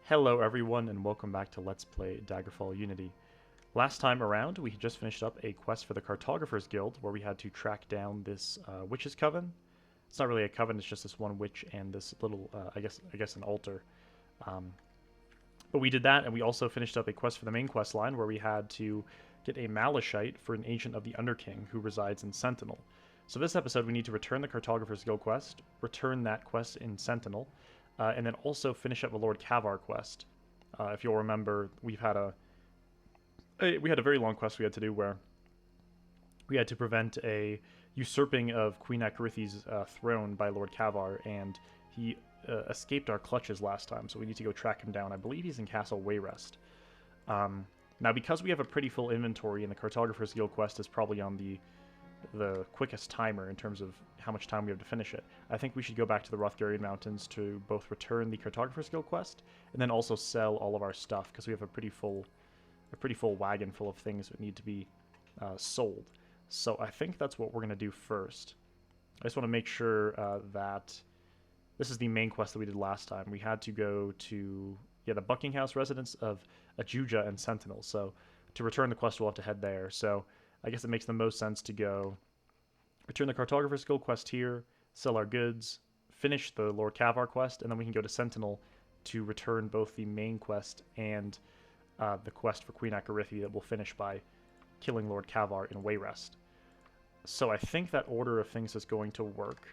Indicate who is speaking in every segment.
Speaker 1: Hello everyone and welcome back to Let's Play Daggerfall Unity. Last time around we had just finished up a quest for the Cartographer's Guild where we had to track down this witch's coven. It's not really a coven, it's just this one witch and this little, I guess an altar. But we did that, and we also finished up a quest for the main quest line where we had to get a Malachite for an Agent of the Underking who resides in Sentinel. So this episode we need to return the Cartographer's Guild quest, return that quest in Sentinel, and then also finish up the Lord Kavar quest. If you'll remember, we had a very long quest we had to do where we had to prevent a usurping of Queen Akarithi's throne by Lord Kavar, and he escaped our clutches last time, so we need to go track him down. I believe he's in Castle Wayrest. Now, because we have a pretty full inventory, and the Cartographer's Guild quest is probably on the quickest timer in terms of how much time we have to finish it, I think we should go back to the Rothgarian Mountains to both return the Cartographer's Guild quest and then also sell all of our stuff, because we have a pretty full wagon full of things that need to be sold. So I think that's what we're going to do first. I just want to make sure that this is the main quest that we did last time. We had to go to the Buckinghouse residence of Ajuja and Sentinel. So to return the quest, we'll have to head there. So I guess it makes the most sense to go return the Cartographer's Guild quest here, sell our goods, finish the Lord Kavar quest, and then we can go to Sentinel to return both the main quest and the quest for Queen Akarithi that we'll finish by killing Lord Kavar in Wayrest. So I think that order of things is going to work.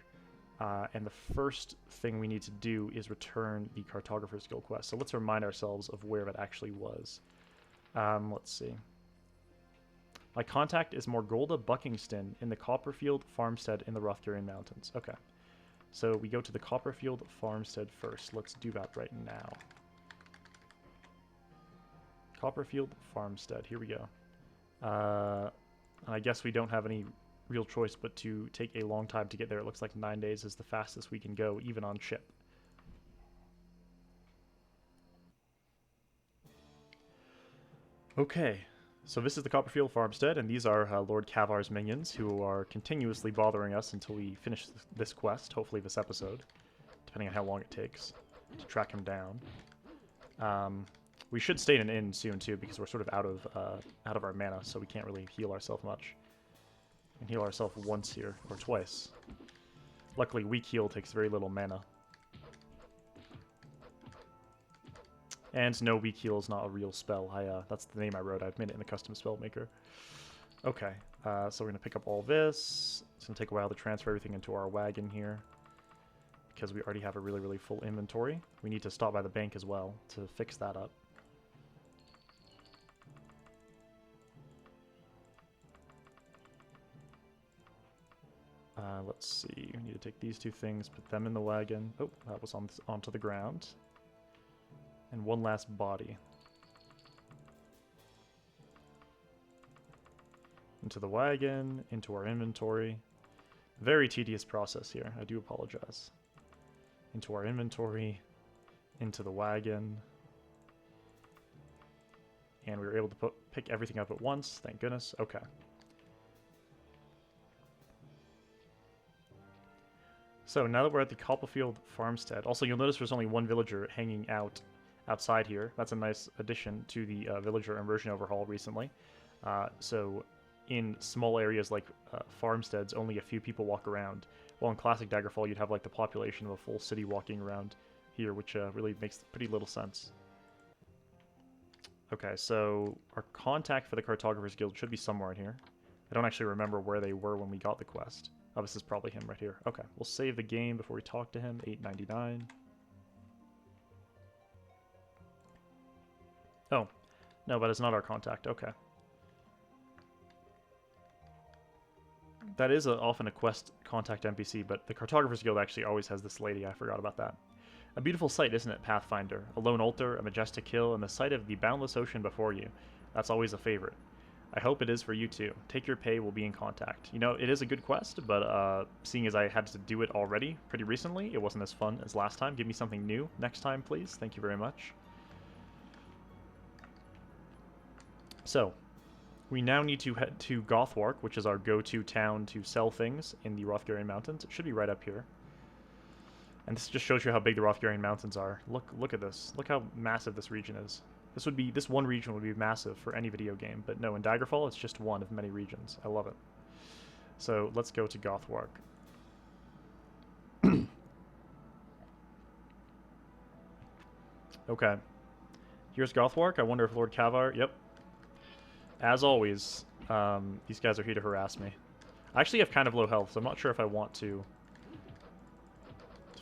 Speaker 1: And the first thing we need to do is return the Cartographer's Guild quest. So let's remind ourselves of where that actually was. Let's see. My contact is Morgolda Buckingston in the Copperfield Farmstead in the Rothgarian Mountains. Okay. So we go to the Copperfield Farmstead first. Let's do that right now. Copperfield Farmstead. Here we go. I guess we don't have any real choice but to take a long time to get there. It looks like 9 days is the fastest we can go, even on ship. Okay, so this is the Copperfield Farmstead, and these are Lord Kavar's minions, who are continuously bothering us until we finish this quest, hopefully this episode, depending on how long it takes to track him down. We should stay in an inn soon, too, because we're sort of out of our mana, so we can't really heal ourselves much. We can heal ourselves once here, or twice. Luckily, weak heal takes very little mana. And no, weak heal is not a real spell. That's the name I wrote. I've made it in the custom spell maker. Okay, so we're going to pick up all this. It's going to take a while to transfer everything into our wagon here, because we already have a really, really full inventory. We need to stop by the bank as well to fix that up. Let's see, we need to take these two things, put them in the wagon. Oh, that was onto the ground. And one last body. Into the wagon, into our inventory. Very tedious process here, I do apologize. Into our inventory, into the wagon. And we were able to pick everything up at once, thank goodness. Okay. So now that we're at the Copperfield Farmstead, also you'll notice there's only one villager hanging out outside here. That's a nice addition to the villager immersion overhaul recently. So in small areas like farmsteads, only a few people walk around. While in classic Daggerfall, you'd have like the population of a full city walking around here, which really makes pretty little sense. Okay, so our contact for the Cartographer's Guild should be somewhere in here. I don't actually remember where they were when we got the quest. Oh, this is probably him right here. Okay, we'll save the game before we talk to him. 8.99. Oh, no, but it's not our contact. Okay. That is often a quest contact NPC, but the Cartographer's Guild actually always has this lady. I forgot about that. A beautiful sight, isn't it, Pathfinder? A lone altar, a majestic hill, and the sight of the boundless ocean before you. That's always a favorite. I hope it is for you too. Take your pay, we'll be in contact. You know, it is a good quest, but seeing as I had to do it already pretty recently, it wasn't as fun as last time. Give me something new next time, please. Thank you very much. So, we now need to head to Gothwark, which is our go-to town to sell things in the Rothgarian Mountains. It should be right up here. And this just shows you how big the Rothgarian Mountains are. Look at this. Look how massive this region is. This one region would be massive for any video game, but no, in Daggerfall it's just one of many regions. I love it. So let's go to Gothwark. Okay. Here's Gothwark. I wonder if Lord Kavar... Yep. As always, these guys are here to harass me. I actually have kind of low health, so I'm not sure if I want to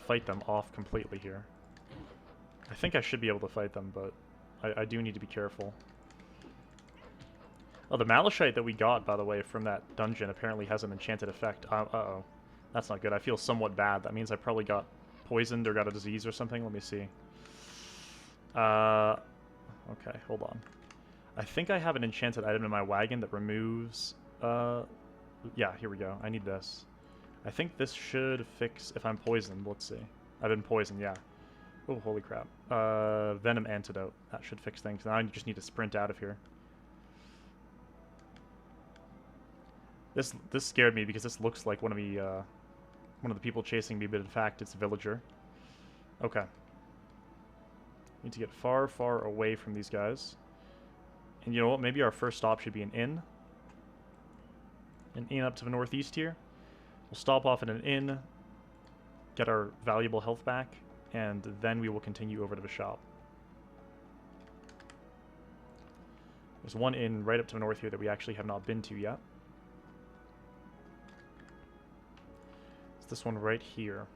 Speaker 1: fight them off completely here. I think I should be able to fight them, but I do need to be careful. Oh, the Malachite that we got, by the way, from that dungeon apparently has an enchanted effect. Uh-oh. That's not good. I feel somewhat bad. That means I probably got poisoned or got a disease or something. Let me see. Okay, hold on. I think I have an enchanted item in my wagon that removes... yeah, here we go. I need this. I think this should fix if I'm poisoned. Let's see. I've been poisoned, yeah. Oh, holy crap. Venom antidote. That should fix things. Now I just need to sprint out of here. This scared me because this looks like one of the people chasing me, but in fact it's a villager. Okay. Need to get far, far away from these guys. And you know what? Maybe our first stop should be an inn. An inn up to the northeast here. We'll stop off at an inn, get our valuable health back, and then we will continue over to the shop. There's one inn right up to the north here that we actually have not been to yet. It's this one right here.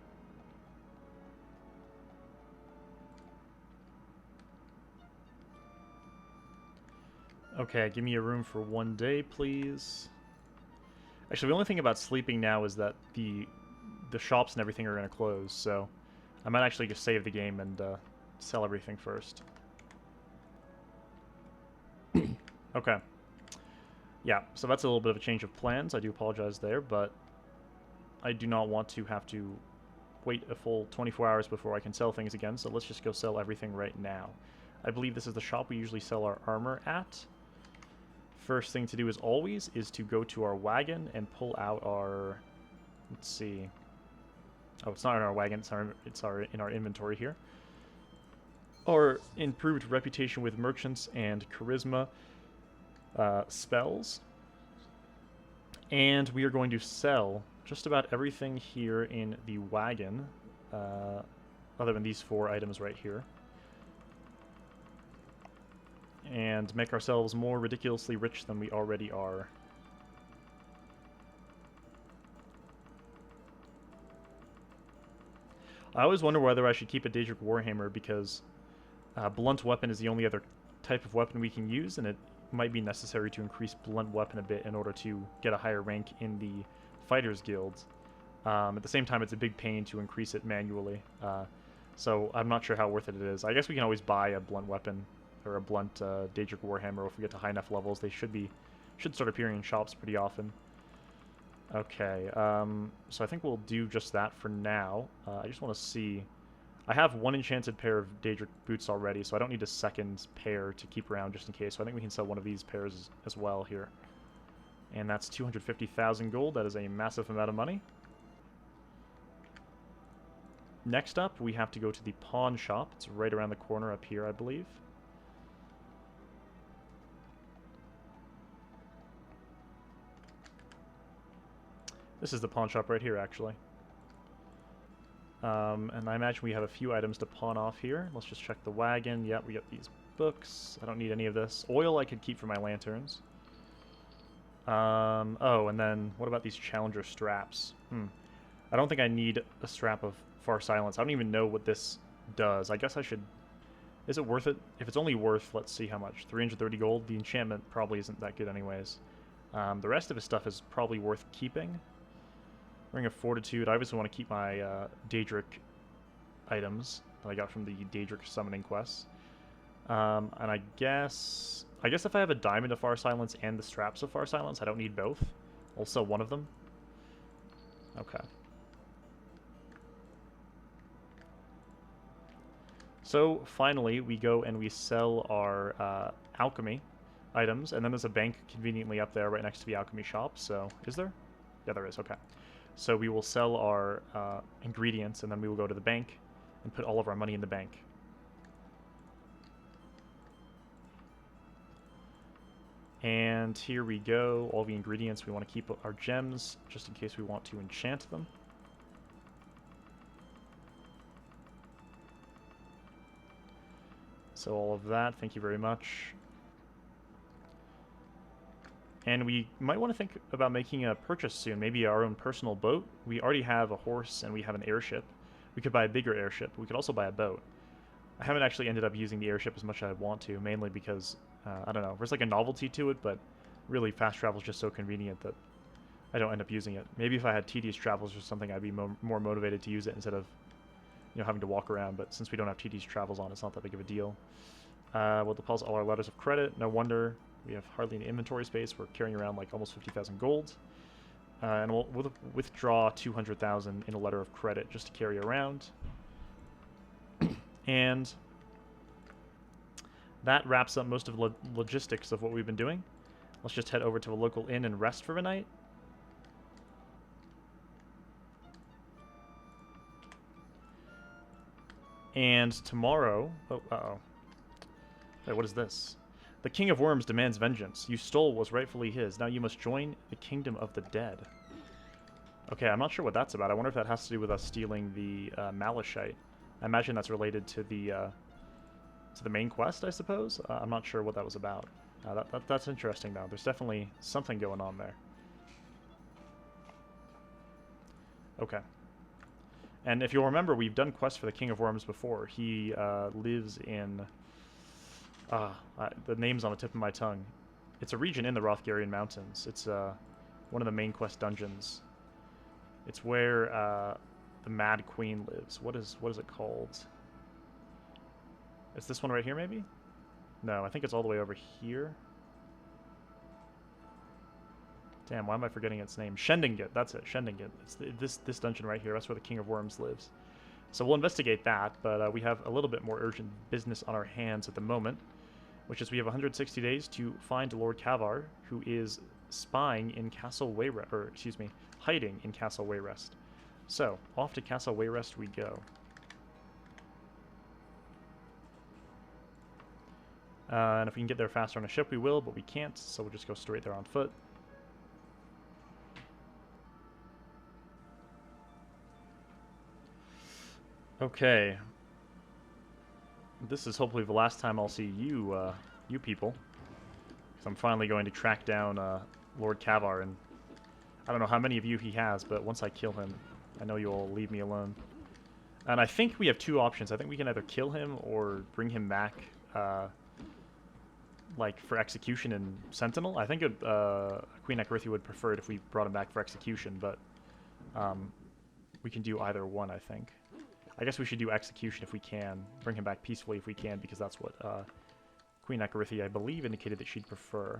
Speaker 1: Okay, give me a room for 1 day, please. Actually, the only thing about sleeping now is that the shops and everything are going to close, so I might actually just save the game and sell everything first. Okay. Yeah, so that's a little bit of a change of plans. I do apologize there, but I do not want to have to wait a full 24 hours before I can sell things again, so let's just go sell everything right now. I believe this is the shop we usually sell our armor at. First thing to do, as always, is to go to our wagon and pull out our... Let's see. Oh, it's not in our wagon. It's in our inventory here. Our improved reputation with merchants and charisma spells. And we are going to sell just about everything here in the wagon, other than these 4 items right here. And make ourselves more ridiculously rich than we already are. I always wonder whether I should keep a Daedric Warhammer because blunt weapon is the only other type of weapon we can use, and it might be necessary to increase blunt weapon a bit in order to get a higher rank in the Fighters Guild. At the same time, it's a big pain to increase it manually, so I'm not sure how worth it is. I guess we can always buy a blunt weapon or a blunt Daedric Warhammer if we get to high enough levels. They should start appearing in shops pretty often. Okay, so I think we'll do just that for now. I just want to see. I have 1 enchanted pair of Daedric boots already, so I don't need a second pair to keep around just in case. So I think we can sell one of these pairs as well here. And that's 250,000 gold. That is a massive amount of money. Next up, we have to go to the pawn shop. It's right around the corner up here, I believe. This is the pawn shop right here, actually. And I imagine we have a few items to pawn off here. Let's just check the wagon. Yep, we got these books. I don't need any of this. Oil I could keep for my lanterns. Oh, and then what about these Challenger straps? I don't think I need a strap of Far Silence. I don't even know what this does. I guess I should... Is it worth it? If it's only worth, let's see how much. 330 gold. The enchantment probably isn't that good anyways. The rest of his stuff is probably worth keeping. Ring of Fortitude. I obviously want to keep my Daedric items that I got from the Daedric summoning quests. And I guess if I have a diamond of Far Silence and the straps of Far Silence, I don't need both. I'll sell one of them. Okay. So finally, we go and we sell our alchemy items, and then there's a bank conveniently up there right next to the alchemy shop. So is there? Yeah, there is. Okay. So we will sell our ingredients, and then we will go to the bank and put all of our money in the bank. And here we go, all the ingredients. We want to keep our gems, just in case we want to enchant them. So all of that, thank you very much. And we might want to think about making a purchase soon, maybe our own personal boat. We already have a horse and we have an airship. We could buy a bigger airship. We could also buy a boat. I haven't actually ended up using the airship as much as I want to, mainly because, I don't know, there's like a novelty to it, but really fast travel is just so convenient that I don't end up using it. Maybe if I had tedious travels or something, I'd be more motivated to use it instead of, you know, having to walk around, but since we don't have tedious travels on, it's not that big of a deal. We'll deposit all our letters of credit. No wonder we have hardly any inventory space. We're carrying around like almost 50,000 gold. And we'll withdraw 200,000 in a letter of credit just to carry around. And that wraps up most of the logistics of what we've been doing. Let's just head over to a local inn and rest for the night. And tomorrow... Oh, uh-oh. Wait, what is this? The King of Worms demands vengeance. You stole what was rightfully his. Now you must join the kingdom of the dead. Okay, I'm not sure what that's about. I wonder if that has to do with us stealing the Malachite. I imagine that's related to the main quest, I suppose? I'm not sure what that was about. That's interesting, though. There's definitely something going on there. Okay. And if you'll remember, we've done quests for the King of Worms before. He lives in... the name's on the tip of my tongue. It's a region in the Rothgarian Mountains. It's one of the main quest dungeons. It's where the Mad Queen lives. What is it called? Is this one right here, maybe? No, I think it's all the way over here. Damn, why am I forgetting its name? Shendingut, that's it, Shendingut. It's this dungeon right here. That's where the King of Worms lives. So we'll investigate that, but we have a little bit more urgent business on our hands at the moment, which is we have 160 days to find Lord Kavar, who is spying in Castle Wayrest, or excuse me, hiding in Castle Wayrest. So, off to Castle Wayrest we go. And if we can get there faster on a ship, we will, but we can't, so we'll just go straight there on foot. Okay. This is hopefully the last time I'll see you, you people. Because I'm finally going to track down Lord Kavar, and I don't know how many of you he has, but once I kill him, I know you'll leave me alone. And I think we have two options. I think we can either kill him or bring him back, like, for execution in Sentinel. I think Queen Ekrithi would prefer it if we brought him back for execution, but we can do either one, I think. I guess we should do execution if we can. Bring him back peacefully if we can, because that's what Queen Ekrithi, I believe, indicated that she'd prefer.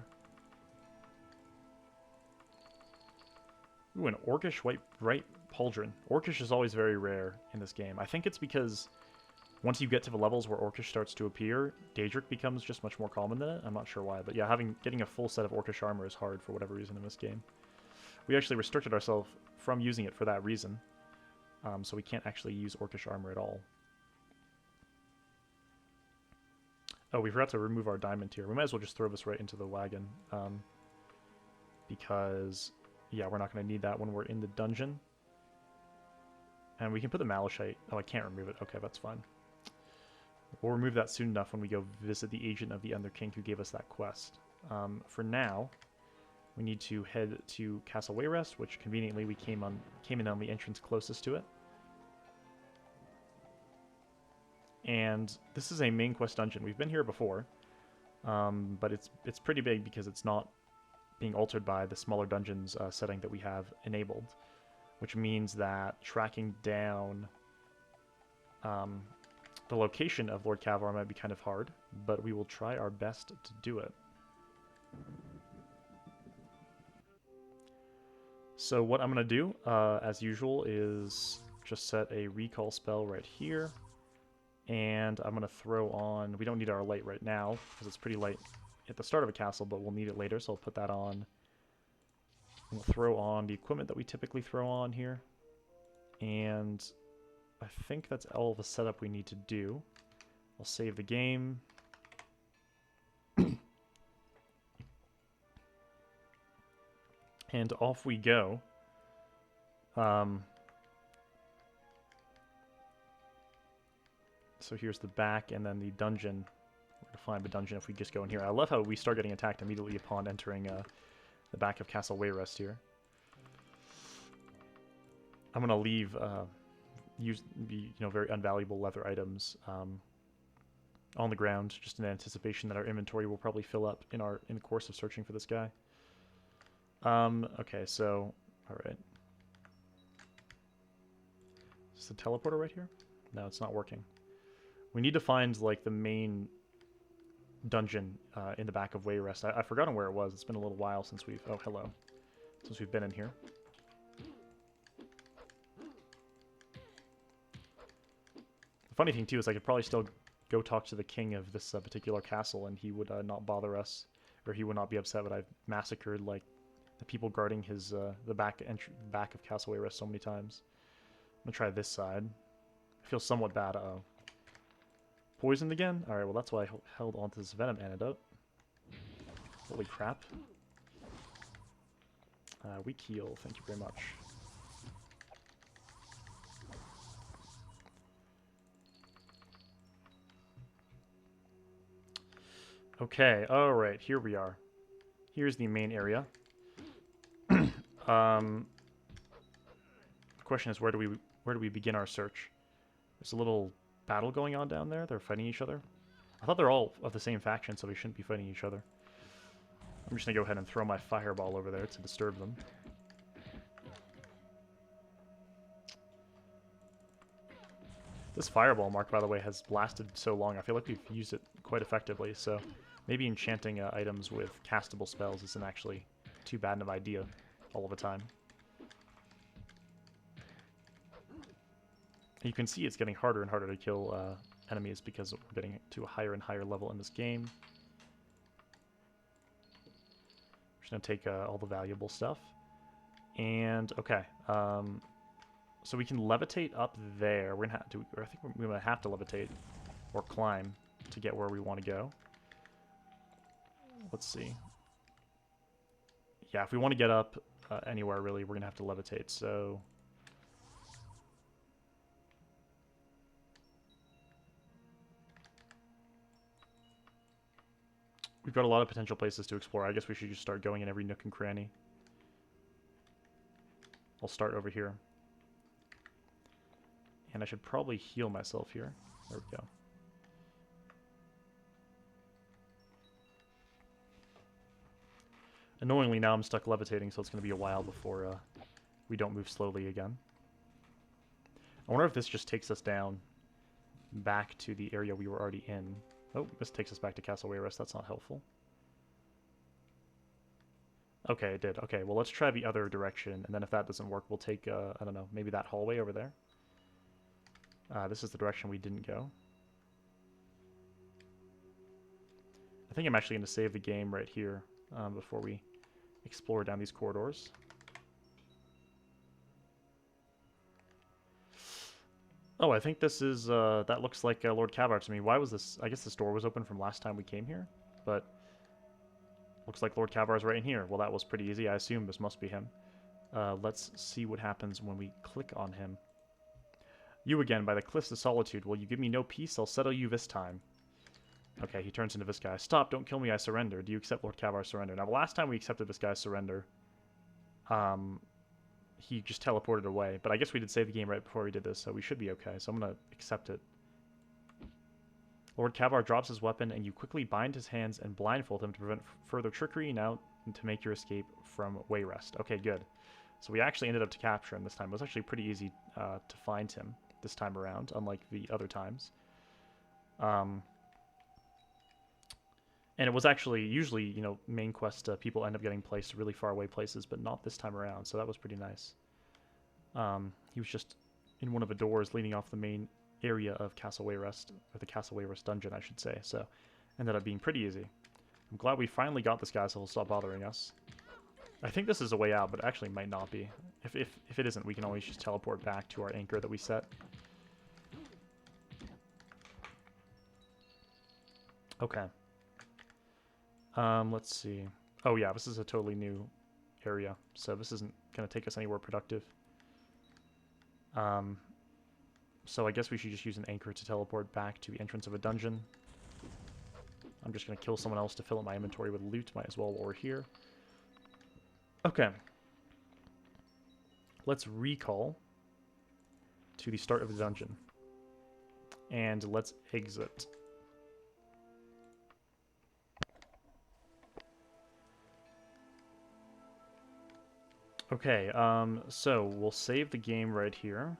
Speaker 1: Ooh, an Orcish bright pauldron. Orcish is always very rare in this game. I think it's because once you get to the levels where Orcish starts to appear, Daedric becomes just much more common than it. I'm not sure why, but yeah, getting a full set of Orcish armor is hard for whatever reason in this game. We actually restricted ourselves from using it for that reason. So we can't actually use Orcish armor at all. Oh, we forgot to remove our diamond tier. We might as well just throw this right into the wagon. Because, yeah, we're not going to need that when we're in the dungeon. And we can put the Malachite. Oh, I can't remove it. Okay, that's fine. We'll remove that soon enough when we go visit the agent of the Under King who gave us that quest. For now, we need to head to Castle Wayrest, which conveniently we came in on the entrance closest to it. And this is a main quest dungeon. We've been here before, but it's pretty big because it's not being altered by the smaller dungeons setting that we have enabled, which means that tracking down the location of Lord Kavar might be kind of hard, but we will try our best to do it. So what I'm going to do, as usual, is just set a recall spell right here. And I'm going to throw on... We don't need our light right now, because it's pretty light at the start of a castle, but we'll need it later, so I'll put that on We'll throw on the equipment that we typically throw on here. And I think that's all the setup we need to do. I'll save the game. And off we go. So here's the back and then the dungeon. We're going to find the dungeon if we just go in here. I love how we start getting attacked immediately upon entering the back of Castle Wayrest here. I'm going to leave very unvaluable leather items on the ground, just in anticipation that our inventory will probably fill up in the course of searching for this guy. Okay, so, alright. Is this a teleporter right here? No, it's not working. We need to find, like, the main dungeon in the back of Wayrest. I've forgotten where it was. It's been a little while since we've... Oh, hello. Since we've been in here. The funny thing, too, is I could probably still go talk to the king of this particular castle, and he would not bother us, or he would not be upset that I've massacred, like, the people guarding his the back of Castle Wayrest so many times. I'm gonna try this side. I feel somewhat bad. Uh-oh. Poisoned again? Alright, well that's why I held onto this venom antidote. Holy crap. Weak heal, thank you very much. Okay, alright, here we are. Here's the main area. The question is, where do we begin our search? There's a little battle going on down there. They're fighting each other. I thought they're all of the same faction, so we shouldn't be fighting each other. I'm just gonna go ahead and throw my fireball over there to disturb them. This fireball mark, by the way, has lasted so long. I feel like we've used it quite effectively, so maybe enchanting items with castable spells isn't actually too bad of an idea all of the time. You can see it's getting harder and harder to kill enemies because we're getting to a higher and higher level in this game. We're just going to take all the valuable stuff. And, okay. So we can levitate up there. We're going to have to, or I think we're going to have to levitate or climb to get where we want to go. Let's see. Yeah, if we want to get up anywhere, really, we're going to have to levitate, so... We've got a lot of potential places to explore. I guess we should just start going in every nook and cranny. I'll start over here. And I should probably heal myself here. There we go. Annoyingly, now I'm stuck levitating, so it's going to be a while before we don't move slowly again. I wonder if this just takes us down back to the area we were already in. Oh, this takes us back to Castle Wayrest. That's not helpful. Okay, it did. Okay, well, let's try the other direction, and then if that doesn't work, we'll take, I don't know, maybe that hallway over there. This is the direction we didn't go. I think I'm actually going to save the game right here before we explore down these corridors. Oh, I think this is, that looks like Lord Kavar to me. Why was this? I guess this door was open from last time we came here, but looks like Lord Kavar is right in here. Well, that was pretty easy. I assume this must be him. Let's see what happens when we click on him. You again, by the cliffs of solitude. Will you give me no peace? I'll settle you this time. Okay, he turns into this guy. Stop, don't kill me, I surrender. Do you accept Lord Kavar's surrender? Now, the last time we accepted this guy's surrender, he just teleported away. But I guess we did save the game right before we did this, so we should be okay. So I'm going to accept it. Lord Kavar drops his weapon, and you quickly bind his hands and blindfold him to prevent further trickery, now to make your escape from Wayrest. Okay, good. So we actually ended up to capture him this time. It was actually pretty easy to find him this time around, unlike the other times. And it was actually, usually, you know, main quest people end up getting placed to really far away places, but not this time around, so that was pretty nice. He was just in one of the doors leading off the main area of Castle Wayrest, or the Castle Wayrest dungeon, I should say, so ended up being pretty easy. I'm glad we finally got this guy, so he'll stop bothering us. I think this is a way out, but it actually might not be. If it isn't, we can always just teleport back to our anchor that we set. Okay. Let's see. Oh yeah, this is a totally new area, so this isn't going to take us anywhere productive. So I guess we should just use an anchor to teleport back to the entrance of a dungeon. I'm just going to kill someone else to fill up my inventory with loot. Might as well while we're here. Okay. Let's recall to the start of the dungeon. And let's exit. Okay, so we'll save the game right here.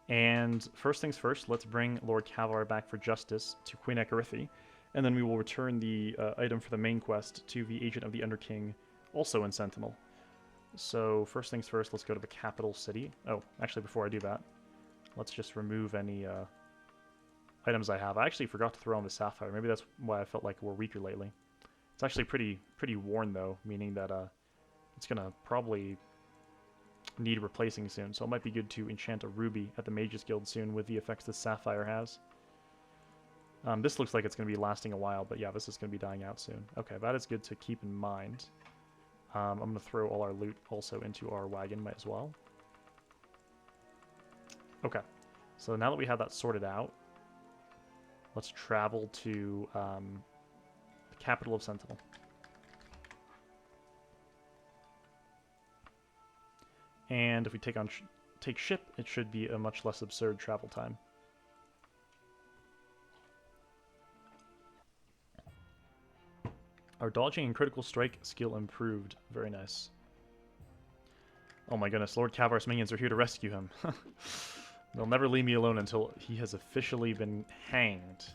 Speaker 1: And first things first, let's bring Lord Kavar back for justice to Queen Ekarithy, and then we will return the item for the main quest to the Agent of the Underking, also in Sentinel. So first things first, let's go to the capital city. Oh, actually before I do that, let's just remove any items I have. I actually forgot to throw on the Sapphire. Maybe that's why I felt like we're weaker lately. It's actually pretty worn though, meaning that it's gonna probably need replacing soon. So it might be good to enchant a ruby at the Mages Guild soon with the effects this Sapphire has. This looks like it's gonna be lasting a while, but yeah, this is gonna be dying out soon. Okay, that is good to keep in mind. I'm gonna throw all our loot also into our wagon, might as well. Okay, so now that we have that sorted out, let's travel to the Capital of Sentinel. And if we take ship, it should be a much less absurd travel time. Our dodging and critical strike skill improved. Very nice. Oh my goodness, Lord Kavar's minions are here to rescue him. They'll never leave me alone until he has officially been hanged.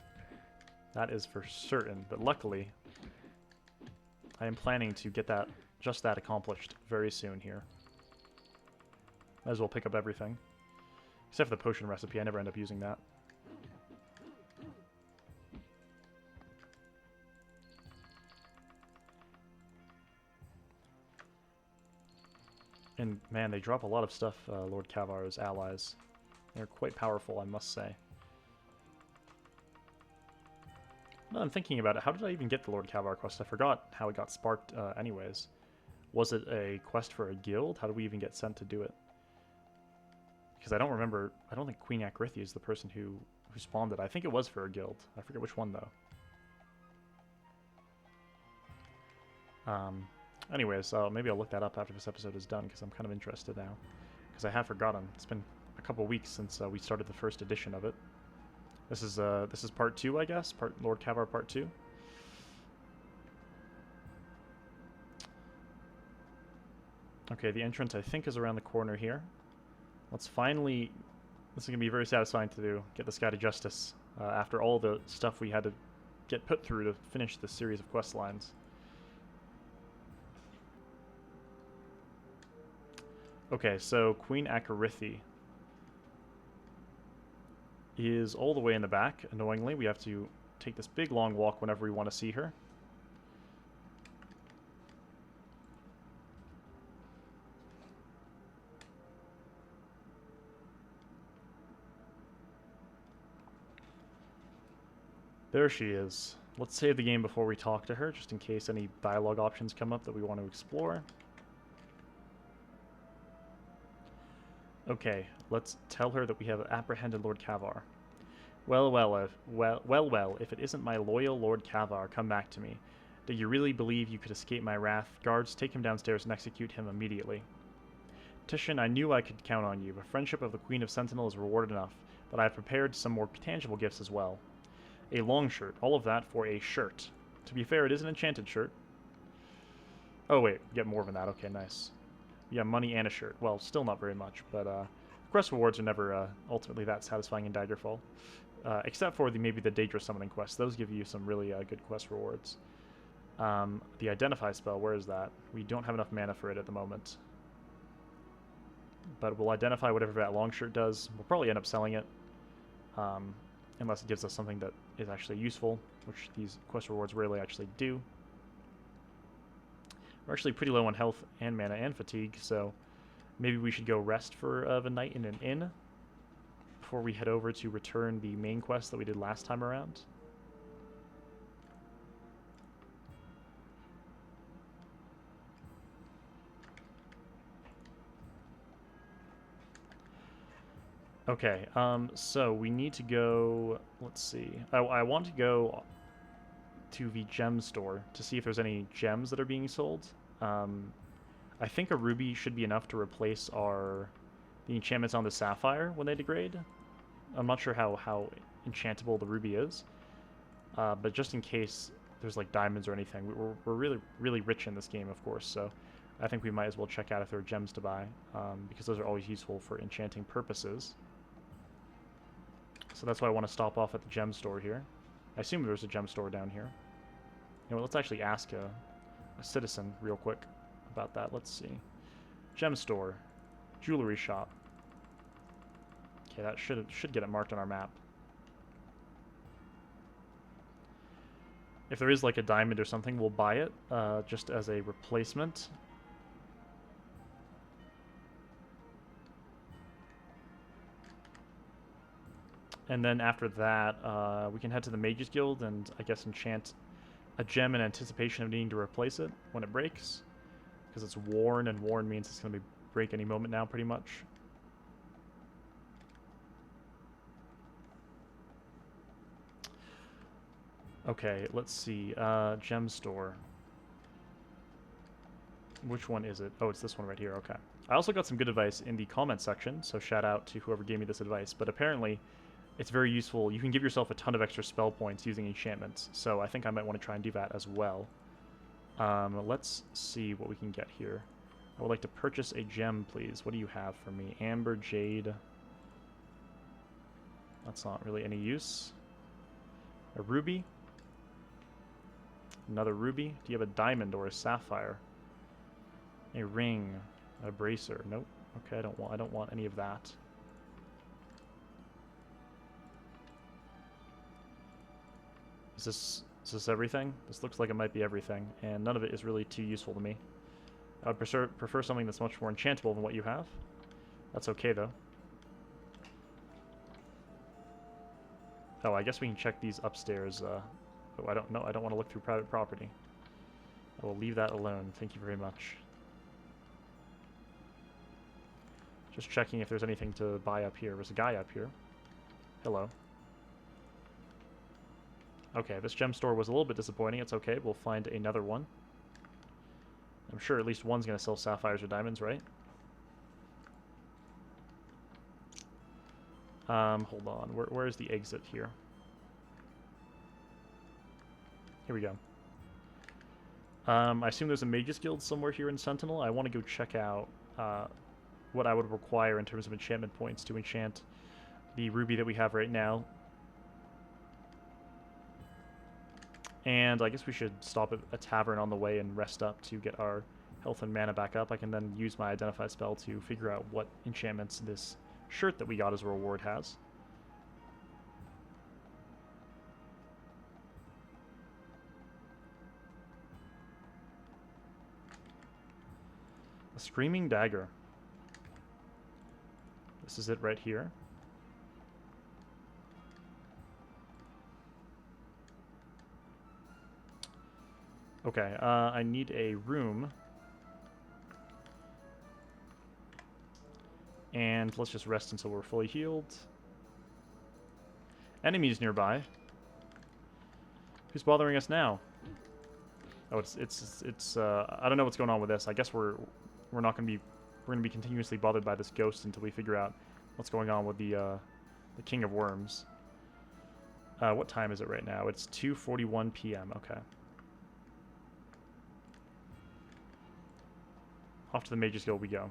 Speaker 1: That is for certain, but luckily, I am planning to get just that accomplished very soon here. Might as well pick up everything. Except for the potion recipe, I never end up using that. And man, they drop a lot of stuff, Lord Kavar's allies. They're quite powerful, I must say. Now I'm thinking about it, how did I even get the Lord Kavar quest? I forgot how it got sparked anyways. Was it a quest for a guild? How did we even get sent to do it? Because I don't remember, I don't think Queen Ekarithy is the person who spawned it. I think it was for a guild. I forget which one, though. Anyways, maybe I'll look that up after this episode is done, because I'm kind of interested now. Because I have forgotten. It's been a couple weeks since we started the first edition of it. This is part 2, I guess? Lord Kavar part 2? Okay, the entrance I think is around the corner here. Let's finally... This is going to be very satisfying to do. Get this guy to justice. After all the stuff we had to get put through to finish this series of quest lines. Okay, so Queen Ekarithy is all the way in the back. Annoyingly, we have to take this big long walk whenever we want to see her. There she is. Let's save the game before we talk to her, just in case any dialogue options come up that we want to explore. Okay, let's tell her that we have apprehended Lord Kavar. Well, if it isn't my loyal Lord Kavar, come back to me. Do you really believe you could escape my wrath? Guards, take him downstairs and execute him immediately. Titian, I knew I could count on you. The friendship of the Queen of Sentinel is reward enough, but I have prepared some more tangible gifts as well. A long shirt, all of that for a shirt. To be fair, it is an enchanted shirt. Oh wait, get more than that, okay, nice. Yeah, money and a shirt. Well, still not very much, but quest rewards are never ultimately that satisfying in Daggerfall. Except for maybe the Daedra summoning quests. Those give you some really good quest rewards. The Identify spell, where is that? We don't have enough mana for it at the moment. But we'll identify whatever that long shirt does. We'll probably end up selling it. unless it gives us something that is actually useful, which these quest rewards rarely actually do. We're actually pretty low on health and mana and fatigue, so maybe we should go rest for the night in an inn before we head over to return the main quest that we did last time around. Okay, so we need to go, let's see. I want to go to the gem store to see if there's any gems that are being sold. I think a ruby should be enough to replace the enchantments on the sapphire when they degrade. I'm not sure how enchantable the ruby is, but just in case there's like diamonds or anything, we're really rich in this game, of course. So I think we might as well check out if there are gems to buy, because those are always useful for enchanting purposes. So that's why I want to stop off at the gem store here. I assume there's a gem store down here. You know what, let's actually ask a citizen real quick about that. Let's see. Gem store. Jewelry shop. Okay, that should get it marked on our map. If there is like a diamond or something, we'll buy it just as a replacement. And then after that, we can head to the Mages Guild and I guess enchant a gem in anticipation of needing to replace it when it breaks. Because it's worn, and worn means it's going to break any moment now, pretty much. Okay, let's see. Gem store. Which one is it? Oh, it's this one right here. Okay. I also got some good advice in the comments section, so shout out to whoever gave me this advice. But apparently, it's very useful. You can give yourself a ton of extra spell points using enchantments, so I think I might want to try and do that as well. Let's see what we can get here. I would like to purchase a gem, please. What do you have for me? Amber, jade. That's not really any use. A ruby. Another ruby. Do you have a diamond or a sapphire? A ring. A bracer. Nope. Okay, I don't want any of that. Is this everything? This looks like it might be everything, and none of it is really too useful to me. I would prefer something that's much more enchantable than what you have. That's okay though. Oh, I guess we can check these upstairs. Oh, I don't know. I don't want to look through private property. I will leave that alone. Thank you very much. Just checking if there's anything to buy up here. There's a guy up here. Hello. Okay, this gem store was a little bit disappointing. It's okay. We'll find another one. I'm sure at least one's going to sell sapphires or diamonds, right? Hold on. Where is the exit here? Here we go. I assume there's a Mages Guild somewhere here in Sentinel. I want to go check out what I would require in terms of enchantment points to enchant the ruby that we have right now. And I guess we should stop at a tavern on the way and rest up to get our health and mana back up. I can then use my identify spell to figure out what enchantments this shirt that we got as a reward has. A Screaming Dagger. This is it right here. Okay, I need a room. And let's just rest until we're fully healed. Enemies nearby. Who's bothering us now? Oh, it's I don't know what's going on with this. I guess we're not going to be continuously bothered by this ghost until we figure out what's going on with the King of Worms. What time is it right now? It's 2:41 p.m. Okay. Off to the Mages Guild we go.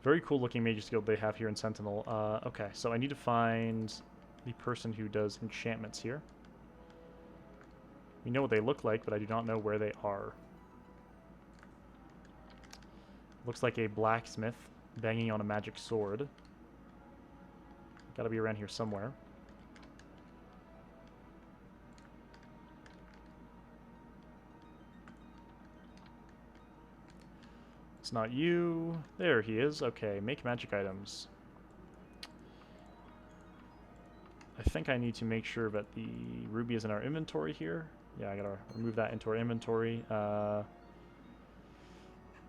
Speaker 1: Very cool looking Mages Guild they have here in Sentinel. Okay, so I need to find the person who does enchantments here. We know what they look like, but I do not know where they are. Looks like a blacksmith banging on a magic sword. Gotta be around here somewhere. It's not you. There he is. Okay, make magic items. I think I need to make sure that the ruby is in our inventory here. Yeah, I gotta remove that into our inventory.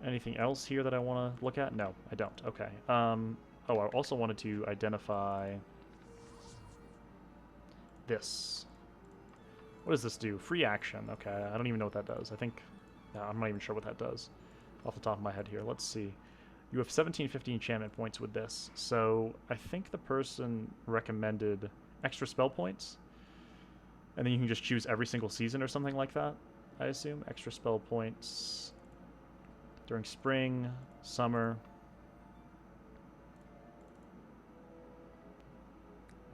Speaker 1: Anything else here that I want to look at? No, I don't. Okay. Oh, I also wanted to identify this. What does this do? Free action. Okay, I don't even know what that does. I think... No, I'm not even sure what that does off the top of my head here. Let's see. You have 1750 enchantment points with this. So I think the person recommended extra spell points. And then you can just choose every single season or something like that, I assume. Extra spell points during spring, summer,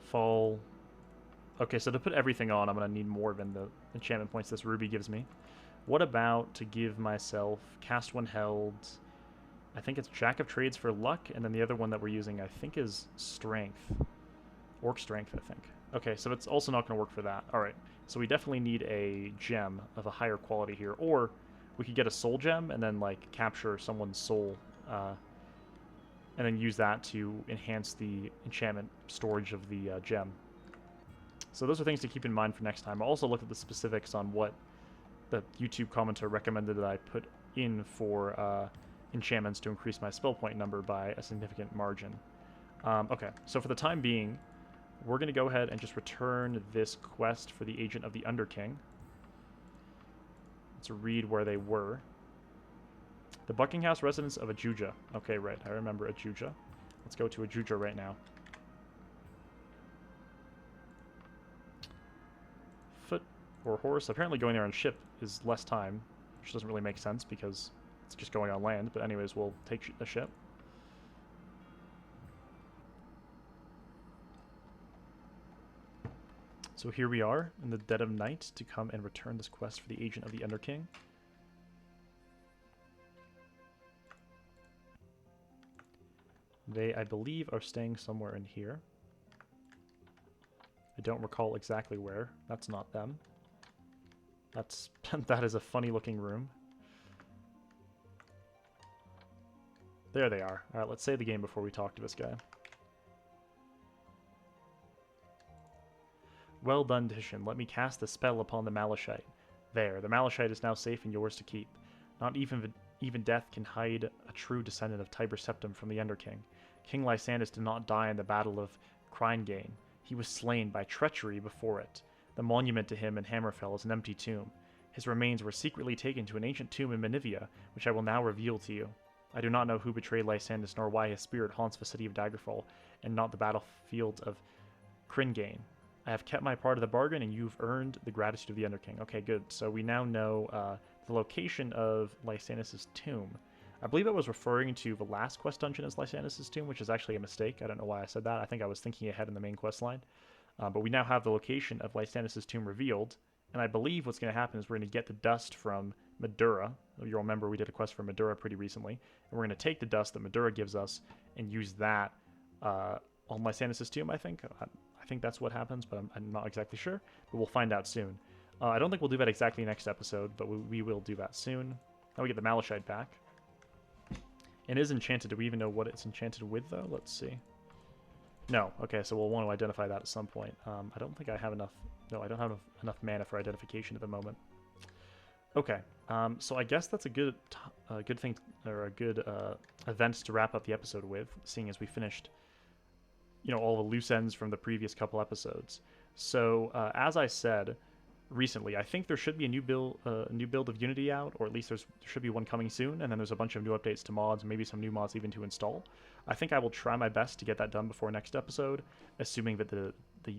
Speaker 1: fall. Okay, so to put everything on, I'm going to need more than the enchantment points this ruby gives me. What about to give myself cast when held? I think it's Jack of Trades for luck, and then the other one that we're using, I think, is strength. Orc strength, I think. Okay, so it's also not going to work for that. All right, so we definitely need a gem of a higher quality here, or we could get a soul gem and then like capture someone's soul, and then use that to enhance the enchantment storage of the gem. So those are things to keep in mind for next time. I'll also look at the specifics on what the YouTube commenter recommended that I put in for enchantments to increase my spell point number by a significant margin. Okay, so for the time being, we're going to go ahead and just return this quest for the Agent of the Underking. Let's read where they were. The Buckinghouse residence of Ajuja. Okay, right, I remember Ajuja. Let's go to Ajuja right now. Foot or horse. Apparently going there on ship is less time, which doesn't really make sense because it's just going on land. But anyways, we'll take the ship. So here we are in the dead of night to come and return this quest for the Agent of the Underking. They, I believe, are staying somewhere in here. I don't recall exactly where. That's not them. That's that is a funny looking room. There they are. Alright, let's save the game before we talk to this guy. Well done, Titian. Let me cast the spell upon the Malachite. There, the Malachite is now safe and yours to keep. Not even death can hide a true descendant of Tiber Septim from the Underking. King Lysander did not die in the Battle of Crinegain. He was slain by treachery before it. The monument to him in Hammerfell is an empty tomb. His remains were secretly taken to an ancient tomb in Menivia, which I will now reveal to you. I do not know who betrayed Lysander, nor why his spirit haunts the city of Daggerfall, and not the battlefield of Crinegain. I have kept my part of the bargain, and you've earned the gratitude of the Underking. Okay, good. So we now know the location of Lysander's tomb. I believe I was referring to the last quest dungeon as Lysander's tomb, which is actually a mistake. I don't know why I said that. I think I was thinking ahead in the main quest line. But we now have the location of Lysander's tomb revealed, and I believe what's going to happen is we're going to get the dust from Madura. You'll remember we did a quest for Madura pretty recently, and we're going to take the dust that Madura gives us and use that on Lysander's tomb, I think. I think that's what happens, but I'm not exactly sure. But we'll find out soon. I don't think we'll do that exactly next episode, but we will do that soon. Now we get the Malachite back. It is enchanted. Do we even know what it's enchanted with, though? Let's see. No. Okay, so we'll want to identify that at some point. I don't think I have enough... No, I don't have enough mana for identification at the moment. Okay, so I guess that's a good thing, or a good event to wrap up the episode with, seeing as we finished, you know, all the loose ends from the previous couple episodes. So, as I said recently, I think there should be a new build of Unity out, or at least there should be one coming soon, and then there's a bunch of new updates to mods, maybe some new mods even to install. I think I will try my best to get that done before next episode, assuming that the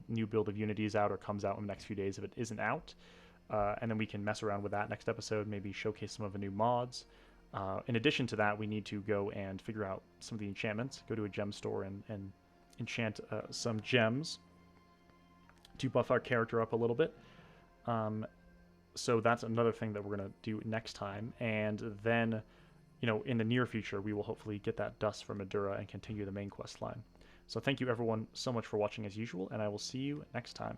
Speaker 1: new build of Unity is out or comes out in the next few days if it isn't out. And then we can mess around with that next episode, maybe showcase some of the new mods. In addition to that, we need to go and figure out some of the enchantments, go to a gem store and enchant some gems to buff our character up a little bit. So that's another thing that we're going to do next time. And then in the near future, we will hopefully get that dust from Madura and continue the main quest line. So thank you everyone so much for watching as usual, and I will see you next time.